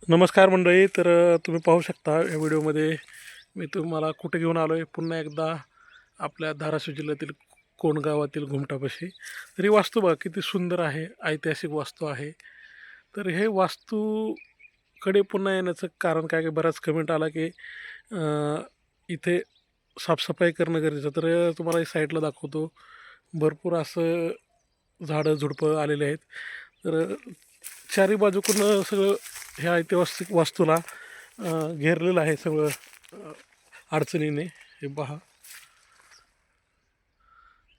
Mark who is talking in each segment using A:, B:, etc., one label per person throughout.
A: नमस्कार मंडळी. तुम्ही पाहू शकता या व्हिडिओमध्ये मी तुम्हाला कुठे घेऊन आलो आहे. पुन्हा एकदा आपल्या धाराशिव जिल्ह्यातील कोंड गावातील घुमटापाशी. तर ही वास्तू बघा किती सुंदर आहे, ऐतिहासिक वास्तू आहे. तर हे वास्तूकडे पुन्हा येण्याचं कारण काय, की बराच कमेंट आला की इथे साफसफाई करणं गरजेचं. तर तुम्हाला साईडला दाखवतो, भरपूर असं झाडं झुडपं आलेले आहेत. तर चारी बाजूकडून सगळं ह्या ऐतिहासिक वास्तूला घेरलेलं आहे सगळं अडचणीने. हे पहा.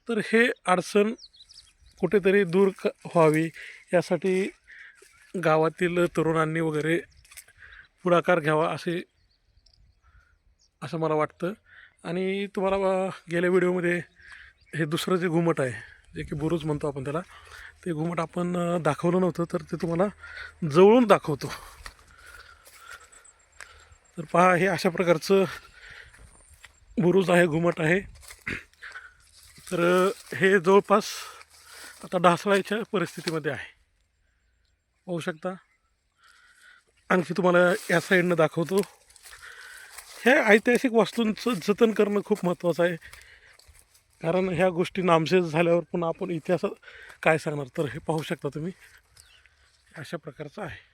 A: तर हे अडचण कुठेतरी दूर व्हावी यासाठी गावातील तरुणांनी वगैरे पुढाकार घ्यावा असं मला वाटतं. आणि तुम्हाला गेल्या व्हिडिओमध्ये हे दुसरं जे घुमट आहे, जे की बुरुज म्हणतो आपण त्याला, ते घुमट आपण दाखवलं नव्हतं, तर ते तुम्हाला जवळून दाखवतो. तर पहा, हे अशा प्रकारचं बुरुज आहे, घुमट आहे. तर हे जवळपास आता ढासळायच्या परिस्थितीमध्ये आहे, पाहू शकता. आणखी तुम्हाला या साईडनं दाखवतो. हे ऐतिहासिक वास्तूंचं जतन करणं खूप महत्त्वाचं आहे, कारण ह्या गोष्टी नामशेष झाल्यावर पुन्हा आपण इतिहासात काय सांगणार. तर हे पाहू शकता तुम्ही, अशा प्रकारचं आहे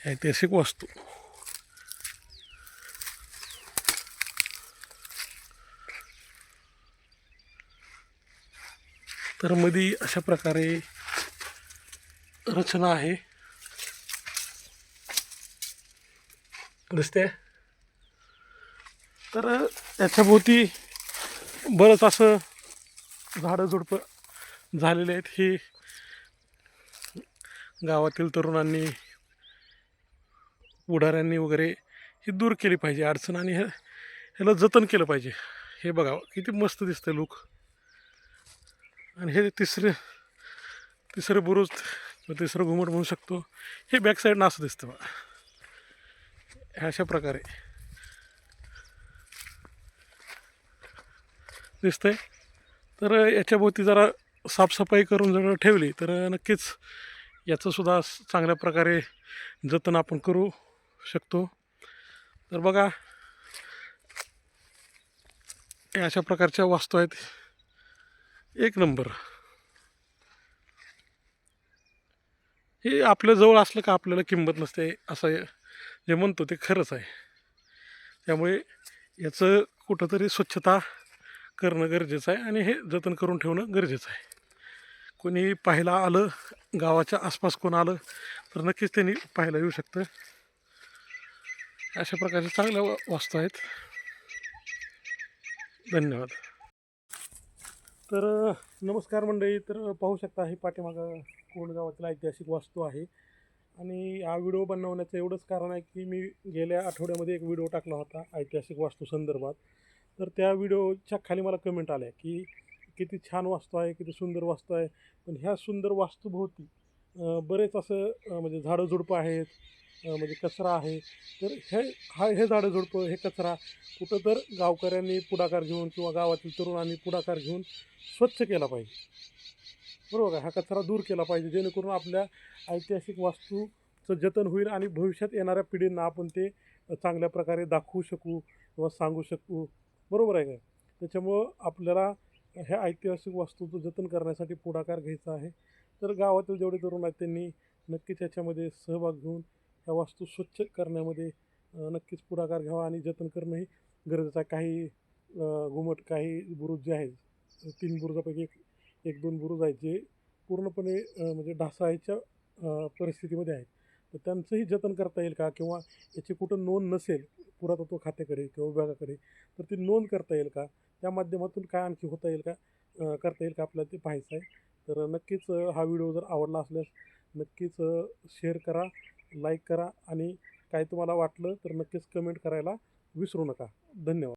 A: ऐतिहासिक वास्तू. तर मध्ये अशा प्रकारे रचना आहे, दिसते. तर याच्याभोवती बरंच असं झाडं झुडपं झालेले आहेत. ही गावातील तरुणांनी, पुढाऱ्यांनी वगैरे ही दूर केली पाहिजे अडचण, आणि ह्याला जतन केलं पाहिजे. हे बघा किती मस्त दिसतंय लुक. आणि हे तिसरं बुरुज किंवा तिसरं घुमट म्हणू शकतो. हे बॅक साईडनं असं दिसतं बघा, ह्या अशा प्रकारे दिसतंय. तर याच्याभोवती जरा साफसफाई करून जर ठेवली तर नक्कीच याचंसुद्धा चांगल्या प्रकारे जतन आपण करू शकतो. तर बघा, हे अशा प्रकारच्या वास्तू आहेत, एक नंबर. हे आपल्याजवळ असलं का आपल्याला किंमत नसते, असं जे म्हणतो ते खरंच आहे. त्यामुळे याचं कुठंतरी स्वच्छता करणं गरजेचं आहे आणि हे जतन करून ठेवणं गरजेचं आहे. कोणी पाहायला आलं, गावाच्या आसपास कोण आलं तर नक्कीच त्यांनी पाहायला येऊ शकतं. अशा प्रकारच्या चांगल्या वास्तू आहेत. धन्यवाद. तर नमस्कार मंडळी. तर पाहू शकता, ही पाठीमागं कोंड गावातील ऐतिहासिक वास्तू आहे. आणि हा व्हिडिओ बनवण्याचं एवढंच कारण आहे की मी गेल्या आठवड्यामध्ये एक व्हिडिओ टाकला होता ऐतिहासिक वास्तू संदर्भात. तर त्या व्हिडिओच्या खाली मला कमेंट आल्या की किती छान वास्तू आहे, किती सुंदर वास्तू आहे. पण ह्या सुंदर वास्तूभोवती बरेच असं म्हणजे झाडं झुडपं आहेत, म्हणजे कचरा आहे. तर हे झाडं झुडपं, हे कचरा कुठं तर गावकऱ्यांनी पुढाकार घेऊन किंवा गावातील तरुणांनी पुढाकार घेऊन स्वच्छ केला पाहिजे, बरोबर का. हा कचरा दूर केला पाहिजे, जेणेकरून आपल्या ऐतिहासिक वास्तूचं जतन होईल आणि भविष्यात येणाऱ्या पिढींना आपण ते चांगल्या प्रकारे दाखवू शकू किंवा सांगू शकू, बरोबर आहे का. त्याच्यामुळं आपल्याला ह्या ऐतिहासिक वास्तूचं जतन करण्यासाठी पुढाकार घ्यायचा आहे. तर गावातील जेवढे तरुण आहेत त्यांनी नक्कीच याच्यामध्ये सहभाग घेऊन ह्या वास्तू स्वच्छ करण्यामध्ये नक्कीच पुढाकार घ्यावा आणि जतन करणंही गरजेचं आहे. काही घुमट, काही बुरुज जे आहेत, 3 बुरुजापैकी एक 2 बुरुज आहेत जे पूर्णपणे म्हणजे ढासळायच्या परिस्थितीमध्ये आहेत. तर त्यांचंही जतन करता येईल का, किंवा याची कुठं नोंद नसेल पुरातत्व खात्याकडे किंवा विभागाकडे, तर ती नोंद करता येईल का, त्या माध्यमातून काय आणखी होता येईल का, करता येईल का, आपल्याला ते पाहायचं आहे. तर नक्कीच हा व्हिडिओ जर आवडला असल्यास नक्कीच शेअर करा, लाईक करा, आणि काय तुम्हाला वाटलं तर नक्कीच कमेंट करायला विसरू नका. धन्यवाद.